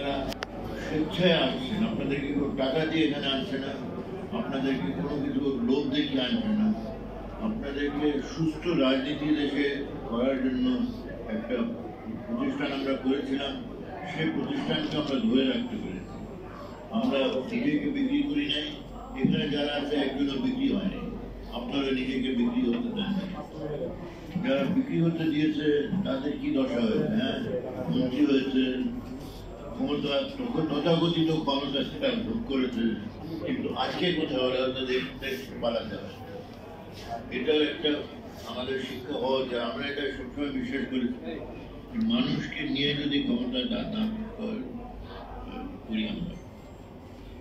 আপনারা স্বেচ্ছায় আসছেন, আপনাদেরকে কেউ টাকা দিয়ে এখানে আনছে না, আপনাদেরকে কোনো কিছু লোভ দেখিয়ে আনছে না, আপনাদেরকে সুস্থ রাজনীতি দেশে করার জন্য একটা প্রতিষ্ঠান আমরা করেছিলাম। সেই প্রতিষ্ঠানকে আমরা ধরে রাখতে পেরেছি। আমরা নিজেকে বিক্রি করি নাই, এখানে যারা আছে একজনও বিক্রি হয়নি। আপনারা নিজেকে বিক্রি হতে দেন, যারা বিক্রি হতে দিয়েছে তাদের কি দশা হয়েছে? হ্যাঁ, মন্ত্রী হয়েছে, ক্ষমতা তথাকথিত ক্ষমতা সেটা ভোগ করেছে, কিন্তু আজকে কোথাও তাদের পালাতে হয়। এটাও একটা আমাদের শিক্ষা হওয়া যায়। আমরা এটা সবসময় বিশ্বাস করেছি, মানুষকে নিয়ে যদি ক্ষমতা না করি, আমরা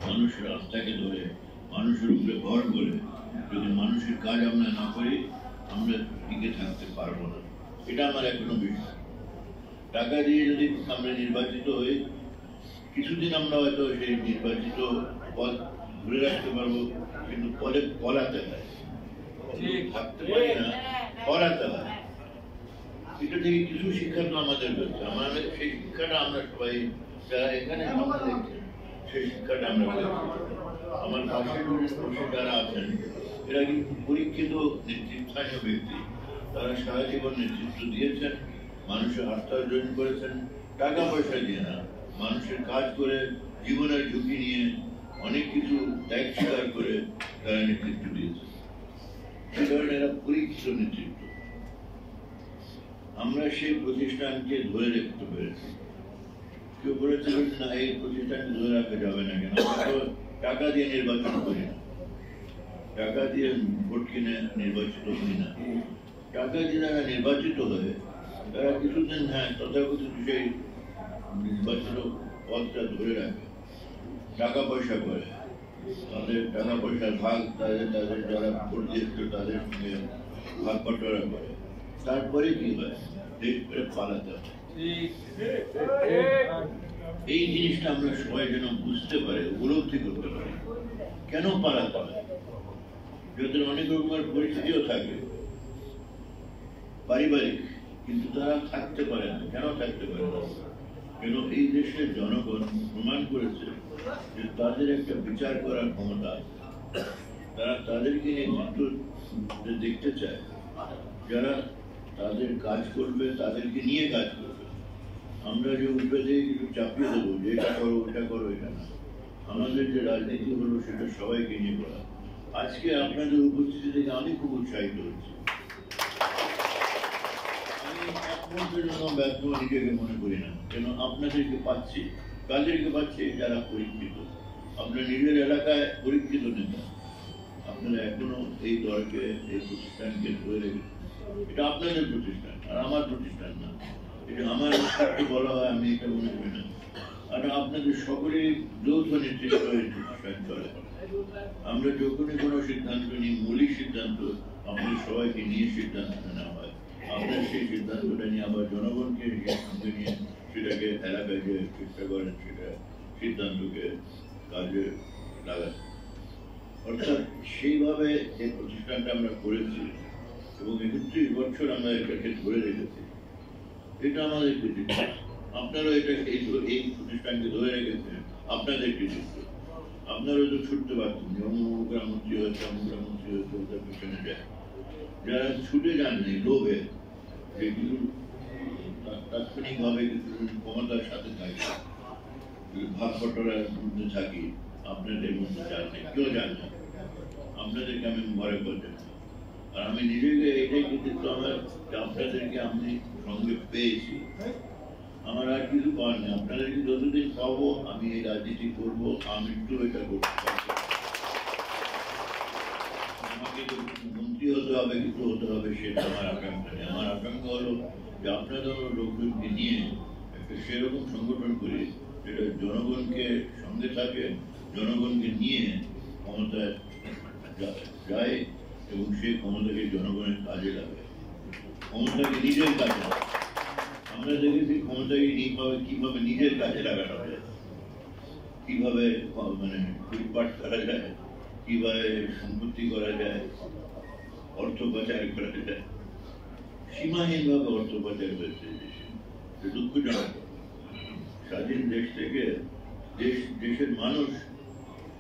মানুষের রাস্তাকে ধরে মানুষের উপরে ভর করে যদি মানুষের কাজ আমরা না করি, আমরা টিকে থাকতে পারবো না। এটা আমার এখনো বিশ্বাস। টাকা দিয়ে যদি আমরা নির্বাচিত হই, কিছুদিন আমরা হয়তো সেই নির্বাচিত পদ ধরে রাখতে পারবো, কিন্তু পরে পলাতে হয়, থাকতে পারি না, পলাতে হয়। এটা থেকে কিছু শিক্ষা তো আমাদের রয়েছে। আমাদের সেই শিক্ষাটা আমরা সবাই যারা এখানে সেই শিক্ষাটা আমরা পেয়েছি। আমার পাশের বসে যারা আছেন, এরা কিন্তু পরীক্ষিত নেতৃত্বস্থানীয় ব্যক্তি। তারা সারা জীবন নেতৃত্ব দিয়েছেন, মানুষের আস্থা অর্জন করেছেন, টাকা পয়সা দিয়ে না, মানুষের কাজ করে, জীবনের ঝুঁকি নিয়ে, অনেক কিছু ত্যাগ স্বীকার করে তারা নেতৃত্ব দিয়েছে। এই ধরনের এরা পরীক্ষিত নেতৃত্ব। আমরা সেই প্রতিষ্ঠানকে ধরে রাখতে পেরেছি। কেউ বলেছিলেন না, এই প্রতিষ্ঠানকে ধরে রাখা যাবে না কেন? টাকা দিয়ে নির্বাচন করি না, টাকা দিয়ে ভোট কিনে নির্বাচিত হই না। টাকা দিয়ে যারা নির্বাচিত হয়ে তারা কিছুদিন, হ্যাঁ, তথাকথিত সেই নির্বাচিত পদটা ধরে রাখে, টাকা পয়সা করে, তাদের টাকা পয়সার ভাগ তাদের যারা ভোট দিয়েছিল তাদের সঙ্গে ভাগ বটোয়ারা করে। তারপরে কি হয়? দেশ করে পালাতে হয়। এই জিনিসটা আমরা সবাই যেন বুঝতে পারি, উপলব্ধি করতে পারি। কেন পালাতে হয়? যাদের অনেক রকমের পরিস্থিতিও থাকে পারিবারিক, কিন্তু তারা থাকতে পারে না। কেন থাকতে পারে না? কেন এই দেশের জনগণ প্রমাণ করেছে যে তাদের একটা বিচার করার ক্ষমতা আছে। তারা তাদেরকে নেতৃত্ব দেখতে চায়, যারা তাদের কাজ করবে, তাদেরকে নিয়ে কাজ করবে। আমরা যে উঠবে দিয়ে কিছু চাপিয়ে দেবো যে এটা করো, এটা করো, এটা না। আমাদের যে রাজনীতি হলো সেটা সবাইকে নিয়ে করা। আজকে আপনাদের উপস্থিতি থেকে আমি খুব উৎসাহিত হচ্ছি। আমি এক মুহূর্তের জন্য ব্যর্থ নিজেকে মনে করি না, কেন আপনাদেরকে পাচ্ছি। কাদেরকে পাচ্ছি? যারা পরীক্ষিত। আপনার নিজের এলাকায় পরীক্ষিত নেতা, আপনারা এখনো এই দলকে, এই প্রতিষ্ঠানকে ধরে রেখেছেন। এটা আপনাদের প্রতিষ্ঠান, আর আমার প্রতিষ্ঠান না। এটা আমার বলা হয়, আমি এটা মনে করি না। আর আপনাদের সকলেই যৌথ নেতৃত্ব প্রতিষ্ঠান চলে। আমরা যখনই কোনো সিদ্ধান্ত নিই, মৌলিক সিদ্ধান্ত আমাদের সবাইকে নিয়ে সিদ্ধান্ত নেওয়া হয়। আপনার সেই সিদ্ধান্তটা নিয়ে আবার জনগণকে সঙ্গে নিয়ে সেটাকে এলাকায় যে চেষ্টা করেন, সেটা সিদ্ধান্তকে কাজে লাগাতে। অর্থাৎ সেইভাবে এই প্রতিষ্ঠানটা আমরা করেছি এবং 31 বছর আমরা এটাকে ধরে রেখেছি। এটা আমাদের কৃতিত্ব। আপনারা এটা এই প্রতিষ্ঠানকে ধরে রেখেছেন, আপনাদের কৃতিত্ব। আপনারা তো ছুটতে পারতেন, গ্রামমন্ত্রী হয়েছে, গ্রামমন্ত্রী হয়েছে, ওদের পেছনে যায়। যারা ছুটে যাননি লোভে, যে কিছু তাৎক্ষণিকভাবে কিছু ক্ষমতার সাথে থাকে, ভাগ বটোয়ারার মধ্যে থাকি, আপনাদের মধ্যে যান নেই, কেউ যান না। আপনাদেরকে আমি ঘরে করতে, আর আমি নিজেকে এটাই কৃতিত্ব আমার, আপনাদেরকে আমি সঙ্গে পেয়েছি। আমার আর কিছু পাওয়ার নেই। আপনাদেরকে যতদিন পাবো আমি এই রাজনীতি করবো, আমি একটু এটা করতে পারবো। আমাকে মন্ত্রী হতে হবে, কিছু হতে হবে, সেটা আমার আকাঙ্ক্ষা নেই। আমার আকাঙ্ক্ষা হলো যে আপনাদের লোকজনকে নিয়ে একটা সেরকম সংগঠন করি যেটা জনগণকে সঙ্গে থাকে, জনগণকে নিয়ে ক্ষমতায় যায় এবং সেই ক্ষমতাকে জনগণের কাজে লাগে, ক্ষমতাকে নিজের কাজে লাগে। আমরা দেখেছি ক্ষমতাকে কিভাবে নিজের কাজে লাগানো যায়, কিভাবে মানে লুটপাট করা যায়, কিভাবে সম্পত্তি করা যায়, অর্থ পাচার করা যায়। সীমাহীন ভাবে অর্থ পাচার হয়েছে দেশে, দুঃখজনক। স্বাধীন দেশ থেকে দেশের মানুষ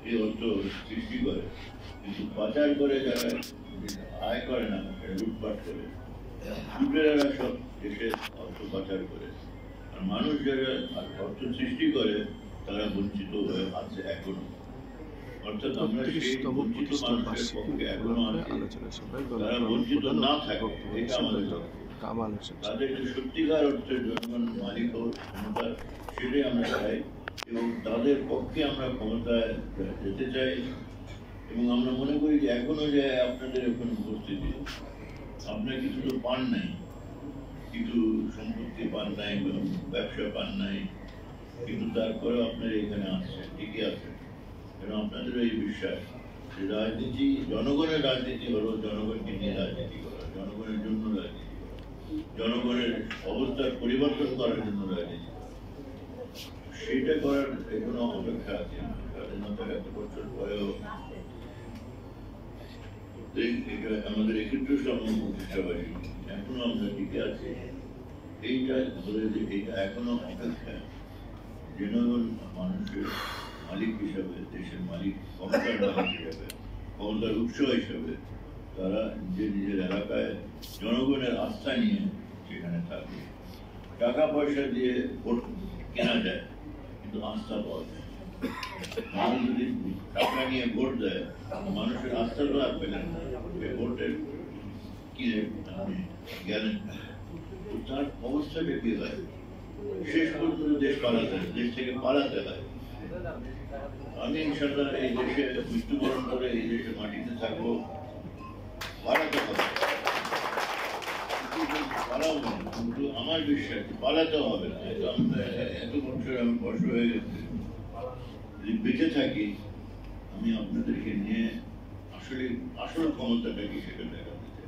এই অর্থ সৃষ্টি করে, কিন্তু পাচার করে যারা আয় করে না, লুটপাট করে, লুটেরারা সব দেশের অর্থ পাচার করে। আর মানুষ যারা অর্থ সৃষ্টি করে তারা বঞ্চিত হয়ে আছে এখনো। অর্থাৎ আমরা সেই বঞ্চিত মানুষের পক্ষে এখনো আছি, তারা বঞ্চিত না থাকে, এটা আমাদের লক্ষ্য। তাদেরকে সত্যিকার অর্থে জনগণ মালিক হোক ক্ষমতার, সেটাই আমরা চাই এবং তাদের পক্ষে আমরা ক্ষমতায় যেতে চাই। এবং আমরা মনে করি যে এখনো যে আপনাদের এখন উপস্থিতি, আপনার কিছু তো পান নাই, কিছু সম্পত্তি পান নাই, ব্যবসা পান নাই, কিন্তু তারপরেও আপনারা এখানে আসছেন, ঠিকই আছে। কারণ আপনাদের এই বিশ্বাস যে রাজনীতি, জনগণের রাজনীতি হলো জনগণকে নিয়ে রাজনীতি করা, জনগণের জন্য রাজনীতি করা, জনগণের অবস্থার পরিবর্তন করার জন্য রাজনীতি করা। সেটা করার এখনো অপেক্ষা আছে। স্বাধীনতার এত বছর পরেও আমাদের 61তম প্রতিষ্ঠাবাসী এখনো আমরা টিকে আছি। এইটা ধরে যে এটা এখনো অপেক্ষা, জনগণ মানুষের মালিক হিসাবে, দেশের মালিক, ক্ষমতার মালিক হিসাবে, ক্ষমতার উৎস হিসাবে তারা নিজের এলাকায় জনগণের আস্থা নিয়ে সেখানে থাকবে। টাকা পয়সা দিয়ে ভোট কেনা যায়, কিন্তু আস্থা পাওয়া যায়। মানুষ যদি টাকা নিয়ে ভোট দেয়, মানুষের আস্থা তো আর পেলেন না, ভোটের কি গেলেন, তার অবস্থাটা কি হয়? শেষ পর্যন্ত দেশ থেকে পালাতে হয়। আমি ইনশাল্লাহ এই দেশে মৃত্যুবরণ করে এই দেশে মাটিতে থাকবো, পালাতে হবে, পালাবো না, কিন্তু আমার বিশ্বাস পালাতে হবে না। এত বছর আমি বয়স হয়ে গেছে, যদি বেঁচে থাকি আমি আপনাদেরকে নিয়ে আসলে আসল ক্ষমতাটা কি সেটা দেখাতে চাই।